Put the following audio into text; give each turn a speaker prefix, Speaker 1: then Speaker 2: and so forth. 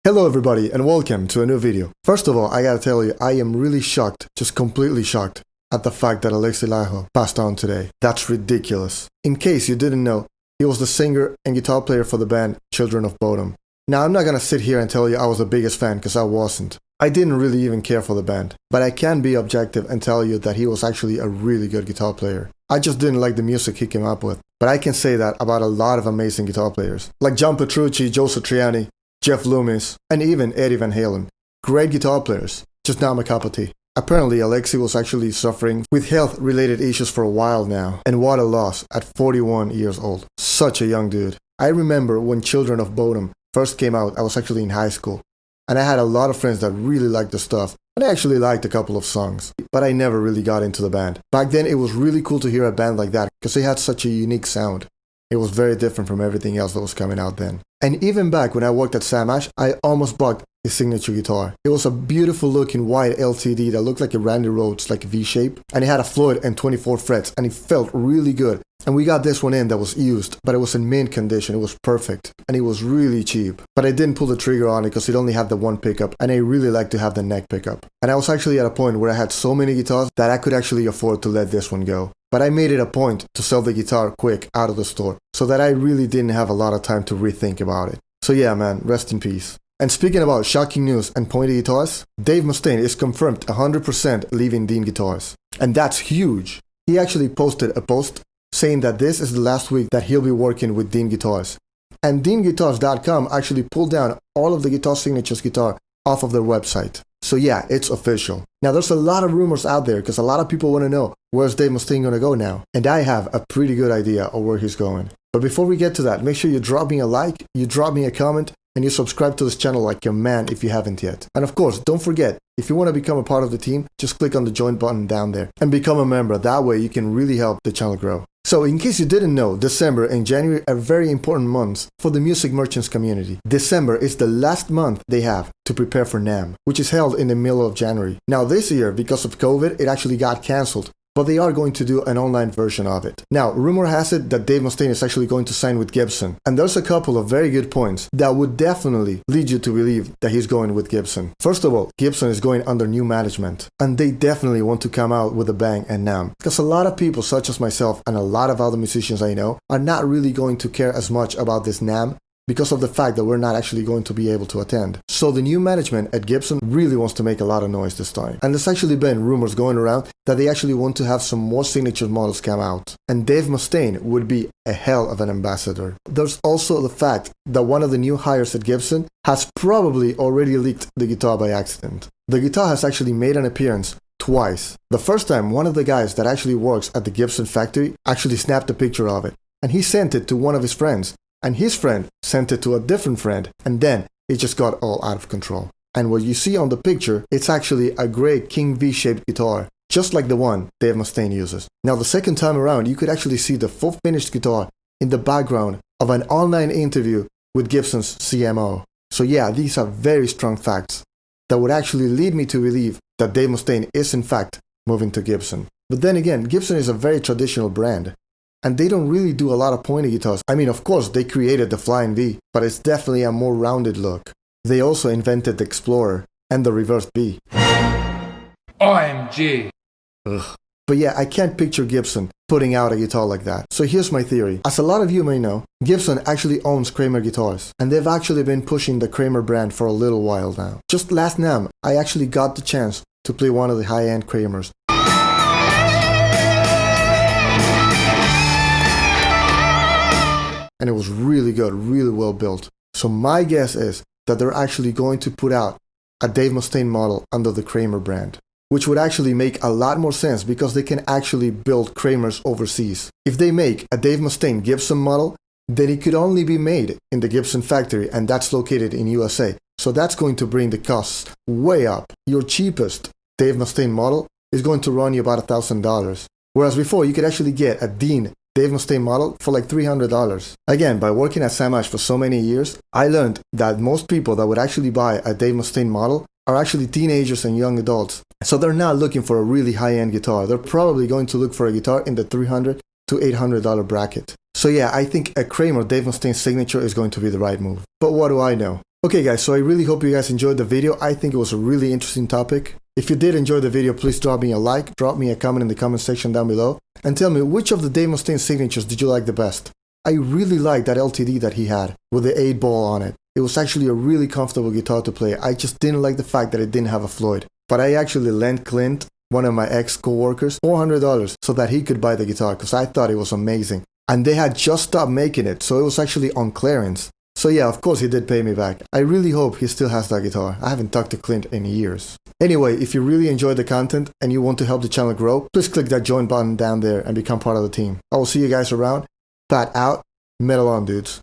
Speaker 1: Hello everybody and welcome to a new video. First of all, I gotta tell you, I am really shocked, just completely shocked, at the fact that Alexi Laiho passed on today. That's ridiculous. In case you didn't know, he was the singer and guitar player for the band Children of Bodom. Now I'm not gonna sit here and tell you I was the biggest fan, because I wasn't. I didn't really even care for the band. But I can be objective and tell you that he was actually a really good guitar player. I just didn't like the music he came up with. But I can say that about a lot of amazing guitar players, like John Petrucci, Joe Satriani, Jeff Loomis, and even Eddie Van Halen. Great guitar players, just not my cup of tea. Apparently, Alexi was actually suffering with health-related issues for a while now, and what a loss at 41 years old. Such a young dude. I remember when Children of Bodom first came out, I was actually in high school, and I had a lot of friends that really liked the stuff, and I actually liked a couple of songs, but I never really got into the band. Back then, it was really cool to hear a band like that, because they had such a unique sound. It was very different from everything else that was coming out then. And even back when I worked at Sam Ash, I almost bought his signature guitar. It was a beautiful looking white LTD that looked like a Randy Rhoads, like a V-shape. And it had a Floyd and 24 frets, and it felt really good. And we got this one in that was used, but it was in mint condition. It was perfect, and it was really cheap. But I didn't pull the trigger on it because it only had the one pickup, and I really like to have the neck pickup. And I was actually at a point where I had so many guitars that I could actually afford to let this one go. But I made it a point to sell the guitar quick out of the store, so that I really didn't have a lot of time to rethink about it. So yeah man, rest in peace. And speaking about shocking news and pointy guitars, Dave Mustaine is confirmed 100% leaving Dean Guitars. And that's huge. He actually posted a post saying that this is the last week that he'll be working with Dean Guitars. And DeanGuitars.com actually pulled down all of the Guitar Signatures guitar off of their website. So yeah, it's official. Now there's a lot of rumors out there because a lot of people want to know where's Dave Mustaine going to go now. And I have a pretty good idea of where he's going. But before we get to that, make sure you drop me a like, you drop me a comment, and you subscribe to this channel like a man if you haven't yet. And of course, don't forget, if you want to become a part of the team, just click on the join button down there and become a member. That way you can really help the channel grow. So in case you didn't know, December and January are very important months for the music merchants community. December is the last month they have to prepare for NAMM, which is held in the middle of January. Now this year, because of COVID, it actually got cancelled, but they are going to do an online version of it. Now, rumor has it that Dave Mustaine is actually going to sign with Gibson. And there's a couple of very good points that would definitely lead you to believe that he's going with Gibson. First of all, Gibson is going under new management. And they definitely want to come out with a bang and NAMM. Because a lot of people, such as myself and a lot of other musicians I know, are not really going to care as much about this NAMM because of the fact that we're not actually going to be able to attend. So the new management at Gibson really wants to make a lot of noise this time. And there's actually been rumors going around that they actually want to have some more signature models come out. And Dave Mustaine would be a hell of an ambassador. There's also the fact that one of the new hires at Gibson has probably already leaked the guitar by accident. The guitar has actually made an appearance twice. The first time, one of the guys that actually works at the Gibson factory actually snapped a picture of it. And he sent it to one of his friends. And his friend sent it to a different friend, and then it just got all out of control. And what you see on the picture, it's actually a gray King V-shaped guitar, just like the one Dave Mustaine uses. Now the second time around, you could actually see the full finished guitar in the background of an online interview with Gibson's CMO. So yeah, these are very strong facts that would actually lead me to believe that Dave Mustaine is in fact moving to Gibson. But then again, Gibson is a very traditional brand. And they don't really do a lot of pointy guitars. I mean, of course, they created the Flying V, but it's definitely a more rounded look. They also invented the Explorer and the Reversed B.
Speaker 2: OMG!
Speaker 1: Ugh. But yeah, I can't picture Gibson putting out a guitar like that. So here's my theory. As a lot of you may know, Gibson actually owns Kramer guitars. And they've actually been pushing the Kramer brand for a little while now. Just last NAMM, I actually got the chance to play one of the high-end Kramers. And it was really good, really well built. So my guess is that they're actually going to put out a Dave Mustaine model under the Kramer brand, which would actually make a lot more sense because they can actually build Kramers overseas. If they make a Dave Mustaine Gibson model, then it could only be made in the Gibson factory, and that's located in USA. So that's going to bring the costs way up. Your cheapest Dave Mustaine model is going to run you about $1,000. Whereas before, you could actually get a Dean Dave Mustaine model for like $300. Again, by working at Sam Ash for so many years, I learned that most people that would actually buy a Dave Mustaine model are actually teenagers and young adults. So they're not looking for a really high-end guitar. They're probably going to look for a guitar in the $300 to $800 bracket. So yeah, I think a Kramer Dave Mustaine signature is going to be the right move. But what do I know? Okay guys, so I really hope you guys enjoyed the video. I think it was a really interesting topic. If you did enjoy the video, please drop me a like, drop me a comment in the comment section down below, and tell me which of the Dave Mustaine signatures did you like the best. I really liked that LTD that he had with the 8-ball on it. It was actually a really comfortable guitar to play. I just didn't like the fact that it didn't have a Floyd. But I actually lent Clint, one of my ex-co-workers, $400 so that he could buy the guitar because I thought it was amazing. And they had just stopped making it, so it was actually on clearance. So yeah, of course he did pay me back. I really hope he still has that guitar. I haven't talked to Clint in years. Anyway, if you really enjoyed the content and you want to help the channel grow, please click that join button down there and become part of the team. I will see you guys around. Pat out. Metal on, dudes.